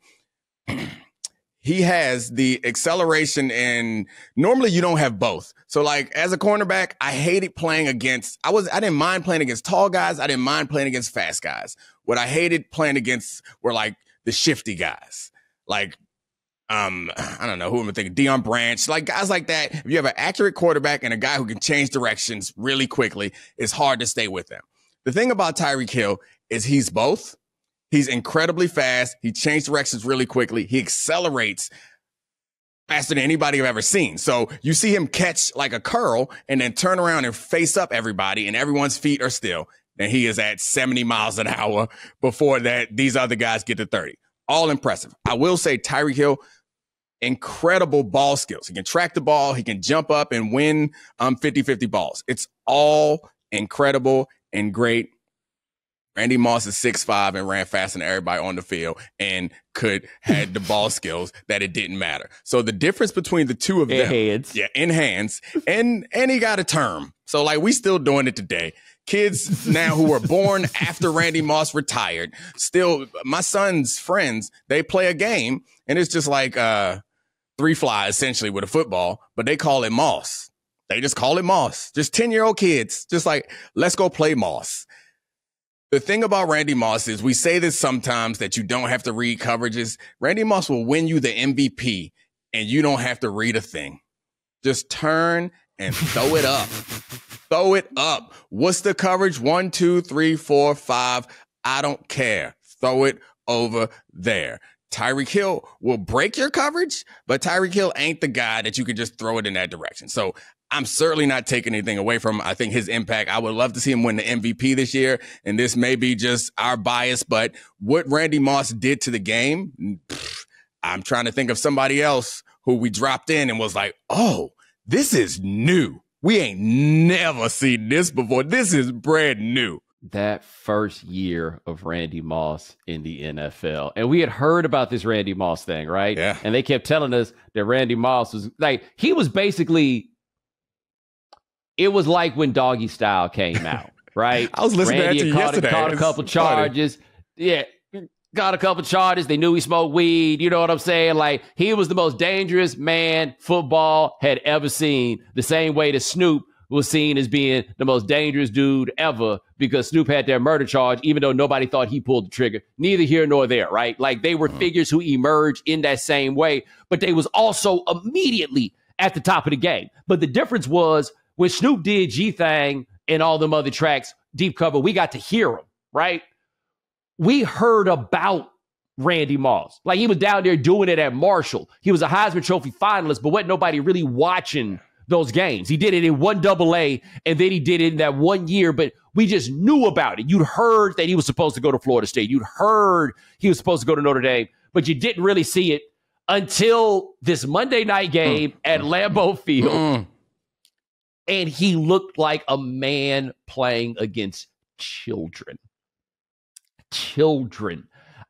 He has the acceleration, and normally you don't have both. So like as a cornerback, I hated playing against, I didn't mind playing against tall guys. I didn't mind playing against fast guys. What I hated playing against were like the shifty guys. Like, I don't know who I'm thinking, Deion Branch, like guys like that. If you have an accurate quarterback and a guy who can change directions really quickly, it's hard to stay with them. The thing about Tyreek Hill is he's both. He's incredibly fast. He changed directions really quickly. He accelerates faster than anybody I've ever seen. So you see him catch like a curl and then turn around and face up everybody and everyone's feet are still. And he is at 70 miles an hour before that. These other guys get to 30. All impressive. I will say Tyreek Hill, incredible ball skills. He can track the ball. He can jump up and win 50-50 balls. It's all incredible and great. Randy Moss is 6'5" and ran faster than everybody on the field and had the ball skills that it didn't matter. So the difference between the two of them, in hands, and he got a term. So like we still doing it today. Kids now who were born after Randy Moss retired, still my son's friends, they play a game and it's just like 3-fly essentially with a football, but they call it Moss. They just call it Moss. Just 10-year-old kids, just like, let's go play Moss. The thing about Randy Moss is we say this sometimes that you don't have to read coverages. Randy Moss will win you the MVP and you don't have to read a thing. Just turn and throw it up. Throw it up. What's the coverage? 1, 2, 3, 4, 5. I don't care. Throw it over there. Tyreek Hill will break your coverage, but Tyreek Hill ain't the guy that you can just throw it in that direction. So I'm certainly not taking anything away from him. I think his impact, I would love to see him win the MVP this year. And this may be just our bias, but what Randy Moss did to the game, I'm trying to think of somebody else who we dropped in and was like, oh, this is new. We ain't never seen this before. This is brand new. That first year of Randy Moss in the NFL. And we had heard about this Randy Moss thing, right? Yeah. And they kept telling us that Randy Moss was like, he was basically, it was like when Doggy Style came out, right? I was listening Randy to that yesterday. Caught a couple charges. Yeah. Got a couple charges. They knew he smoked weed. You know what I'm saying? Like, he was the most dangerous man football had ever seen. The same way that Snoop was seen as being the most dangerous dude ever because Snoop had that murder charge, even though nobody thought he pulled the trigger. Neither here nor there, right? Like, they were figures who emerged in that same way, but they was also immediately at the top of the game. But the difference was when Snoop did G-Thang and all them other tracks, Deep Cover, we got to hear him, right? We heard about Randy Moss. Like, he was down there doing it at Marshall. He was a Heisman Trophy finalist, but wasn't nobody really watching those games. He did it in 1AA, and then he did it in that 1 year, but we just knew about it. You'd heard that he was supposed to go to Florida State. You'd heard he was supposed to go to Notre Dame, but you didn't really see it until this Monday night game at Lambeau Field. And he looked like a man playing against children.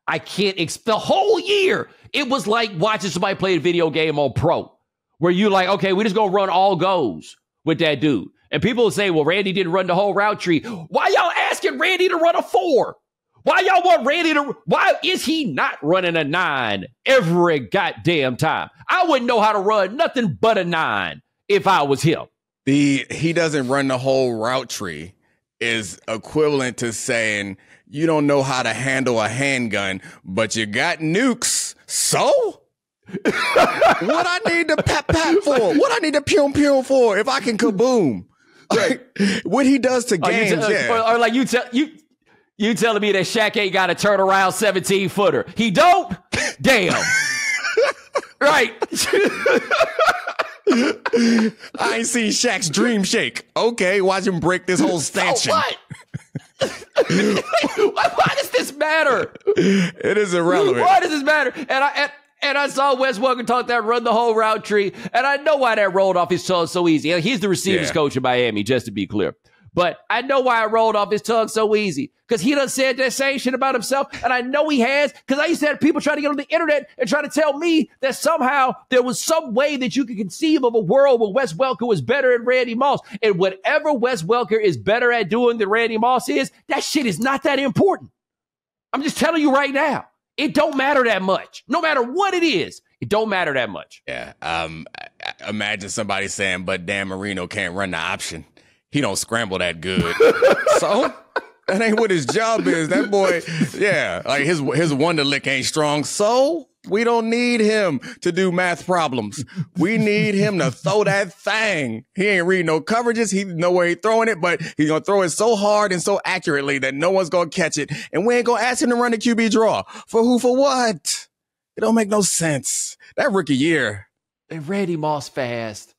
I can't the whole year. It was like watching somebody play a video game on Pro, where you like, okay, we're just going to run all goes with that dude. And people will say, well, Randy didn't run the whole route tree. Why y'all asking Randy to run a 4? Why y'all want Randy to, why is he not running a 9 every goddamn time? I wouldn't know how to run nothing but a 9 if I was him. He doesn't run the whole route tree is equivalent to saying you don't know how to handle a handgun, but you got nukes. So? What I need the pat for? What I need the pew for if I can kaboom? Like, what he does to games, or like you telling me that Shaq ain't got a turnaround 17-footer. He don't? Damn. Right. I ain't seen Shaq's dream shake. Okay, watch him break this whole stanchion. So what? Why does this matter? It is irrelevant. Why does this matter? And I saw Wes Welker talk that run the whole route tree, and I know why that rolled off his tongue so easy. He's the receivers coach in Miami, just to be clear. But I know why it rolled off his tongue so easy, because he done said that same shit about himself, and I know he has, because I used to have people trying to get on the internet and try to tell me that somehow there was some way that you could conceive of a world where Wes Welker was better than Randy Moss. And whatever Wes Welker is better at doing than Randy Moss is, that shit is not that important. I'm just telling you right now. It don't matter that much. No matter what it is, it don't matter that much. Yeah. Imagine somebody saying, but Dan Marino can't run the option. He don't scramble that good. So that ain't what his job is. That boy, like his wonder lick ain't strong. So we don't need him to do math problems. We need him to throw that thing. He ain't reading no coverages. He know where he's throwing it, but he's going to throw it so hard and so accurately that no one's going to catch it. And we ain't going to ask him to run the QB draw. For who, for what? It don't make no sense. That rookie year. And Randy Moss fast.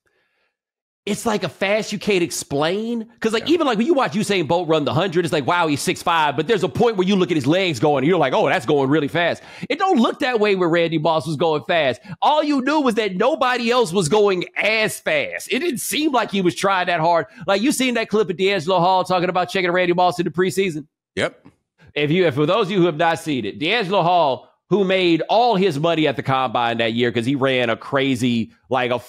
It's like a fast you can't explain. Because even like when you watch Usain Bolt run the 100, it's like, wow, he's 6'5". But there's a point where you look at his legs going, and you're like, oh, that's going really fast. It don't look that way when Randy Moss was going fast. All you knew was that nobody else was going as fast. It didn't seem like he was trying that hard. Like, you seen that clip of D'Angelo Hall talking about checking Randy Moss in the preseason? Yep. For those of you who have not seen it, D'Angelo Hall, who made all his money at the combine that year because he ran a crazy, like a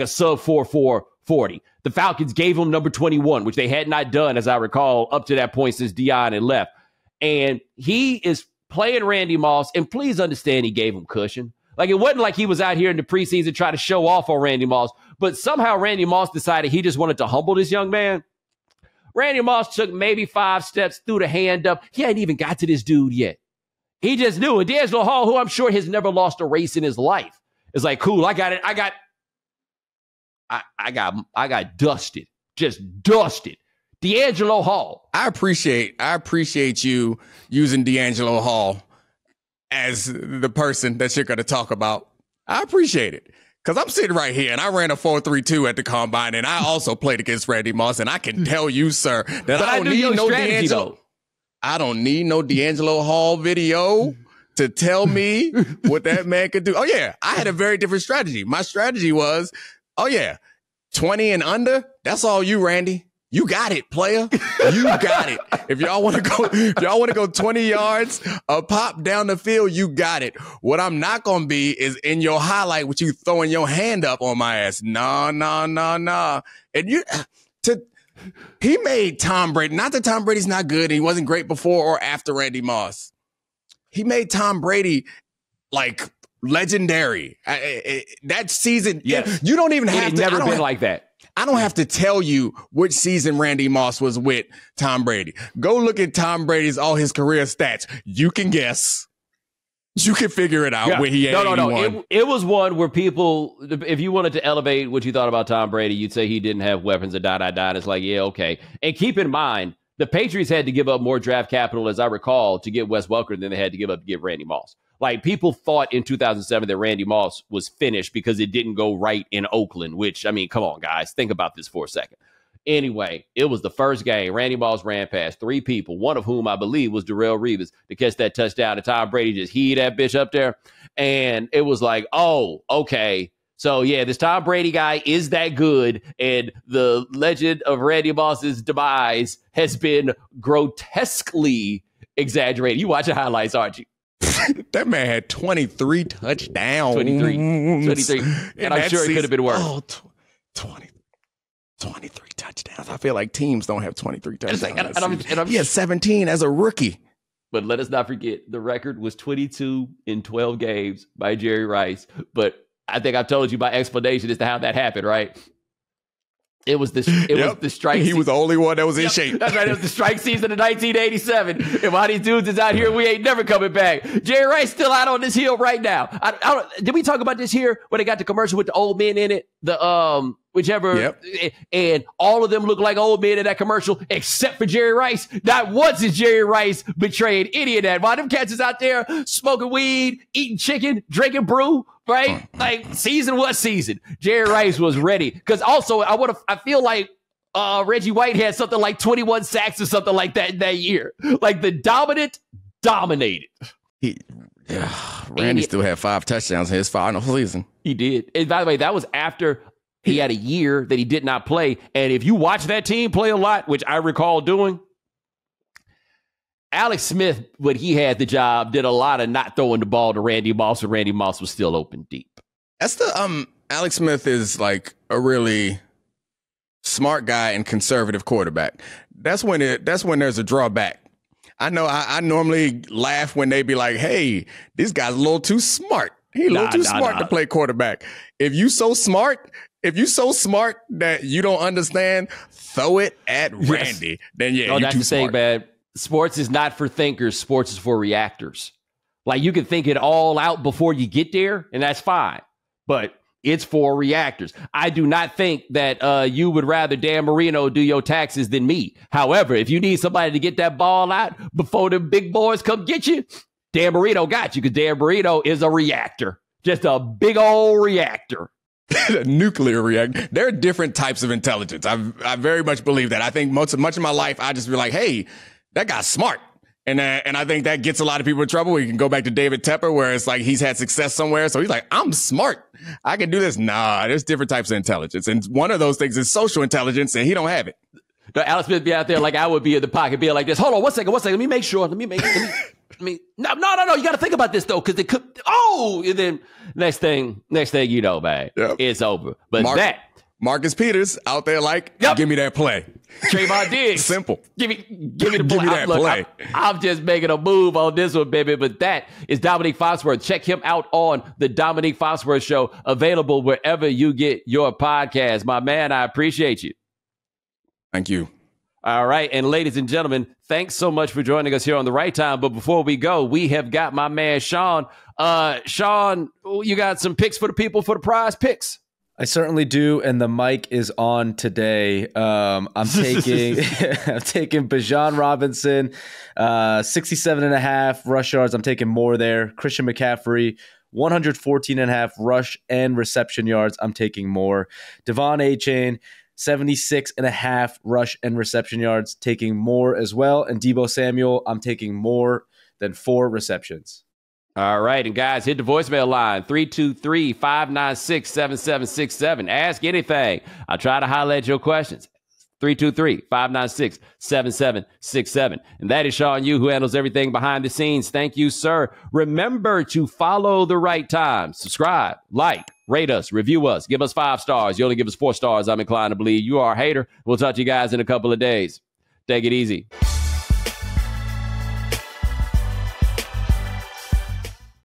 sub 4.4 40. The Falcons gave him number 21, which they had not done, as I recall, up to that point since Deion had left. And he is playing Randy Moss, and please understand he gave him cushion. Like, it wasn't like he was out here in the preseason trying to show off on Randy Moss, but somehow Randy Moss decided he just wanted to humble this young man. Randy Moss took maybe 5 steps, threw the hand up. He hadn't even got to this dude yet. He just knew. And D'Angelo Hall, who I'm sure has never lost a race in his life, is like, cool, I got it. I got dusted, just dusted. D'Angelo Hall. I appreciate you using D'Angelo Hall as the person that you're going to talk about. I appreciate it, because I'm sitting right here and I ran a 4.32 at the combine, and I also played against Randy Moss, and I can tell you, sir, that I don't need no D'Angelo. I don't need no D'Angelo Hall video to tell me what that man could do. Oh yeah, I had a very different strategy. My strategy was, 20 and under, that's all you, Randy. You got it, player. You got it. If y'all want to go 20 yards a pop down the field, you got it. What I'm not going to be is in your highlight with you throwing your hand up on my ass. Nah. And he made Tom Brady, not that Tom Brady's not good and he wasn't great before or after Randy Moss. He made Tom Brady like legendary. That season, yes. You don't even have to. Never been like that. I don't have to tell you which season Randy Moss was with Tom Brady. Go look at Tom Brady's all his career stats. You can guess. You can figure it out when he had 81. No. It was one where people, if you wanted to elevate what you thought about Tom Brady, you'd say he didn't have weapons and and it's like, yeah, okay. And keep in mind, the Patriots had to give up more draft capital, as I recall, to get Wes Welker than they had to give up to get Randy Moss. Like, people thought in 2007 that Randy Moss was finished because it didn't go right in Oakland, which, I mean, come on, guys. Think about this for a second. Anyway, it was the first game. Randy Moss ran past 3 people, one of whom I believe was Darrelle Revis, to catch that touchdown. And Tom Brady just heaved that bitch up there. And it was like, oh, okay. So, yeah, this Tom Brady guy is that good, and the legend of Randy Moss's demise has been grotesquely exaggerated. You watch the highlights, aren't you? That man had 23 touchdowns. 23. And I'm sure it could have been worse. Oh, 23 touchdowns. I feel like teams don't have 23 touchdowns. He had 17 as a rookie. But let us not forget, the record was 22 in 12 games by Jerry Rice. But I think I've told you my explanation as to how that happened, right? It was the strike season. He was the only one that was in shape. That's right. It was the strike season of 1987. And while these dudes is out here, we ain't never coming back. Jerry Rice still out on this hill right now. Did we talk about this here when they got the commercial with the old men in it? Whichever. Yep. And all of them look like old men in that commercial, except for Jerry Rice. Not once is Jerry Rice betrayed any of that. While them cats is out there smoking weed, eating chicken, drinking brew, right? Like, season was season. Jerry Rice was ready. Because also, I feel like Reggie White had something like 21 sacks or something like that year. Like, the dominant dominated. Randy still had 5 touchdowns in his final season. He did. And by the way, that was after he had a year that he did not play. And if you watch that team play a lot, which I recall doing, Alex Smith, when he had the job, did a lot of not throwing the ball to Randy Moss, and Randy Moss was still open deep. That's the Alex Smith is like a really smart guy and conservative quarterback. That's when there's a drawback. I know I normally laugh when they be like, "Hey, this guy's a little too smart. He's a little too smart to play quarterback." If you so smart that you don't understand, throw it at Randy. Then yeah, that's the thing, man. Sports is not for thinkers. Sports is for reactors. Like, you can think it all out before you get there, and that's fine. But it's for reactors. I do not think that you would rather Dan Marino do your taxes than me. However, if you need somebody to get that ball out before the big boys come get you, Dan Marino got you, because Dan Marino is a reactor. Just a big old reactor. A nuclear reactor. There are different types of intelligence. I very much believe that. I think much of my life, I just be like, hey, that guy's smart. And I think that gets a lot of people in trouble. We can go back to David Tepper, where it's like he's had success somewhere. So he's like, I'm smart. I can do this. Nah, there's different types of intelligence. And one of those things is social intelligence, and he don't have it. No, Alex Smith be out there like I would be in the pocket, being like this. Hold on, one second. Let me make sure. No. You got to think about this, though, because it could. Oh, and then next thing you know, man, It's over. But Marcus Peters out there like, give me that play. Trayvon Diggs. Simple. Give me the play. I'm just making a move on this one, baby. But that is Domonique Foxworth. Check him out on the Domonique Foxworth Show, available wherever you get your podcast. My man, I appreciate you. Thank you. All right. And ladies and gentlemen, thanks so much for joining us here on The Right Time. But before we go, we have got my man, Sean. Sean, you got some picks for the people for the prize picks? I certainly do, and the mic is on today. I'm taking Bijan Robinson, 67.5 rush yards. I'm taking more there. Christian McCaffrey, 114.5 rush and reception yards. I'm taking more. Devon Achane, 76.5 rush and reception yards, taking more as well. And Deebo Samuel, I'm taking more than 4 receptions. All right. And guys, hit the voicemail line, 323-596-7767. Ask anything. I'll try to highlight your questions. 323-596-7767. And that is Sean Yu, who handles everything behind the scenes. Thank you, sir. Remember to follow The Right Time. Subscribe, like, rate us, review us, give us 5 stars. You only give us 4 stars, I'm inclined to believe you are a hater. We'll talk to you guys in a couple of days. Take it easy.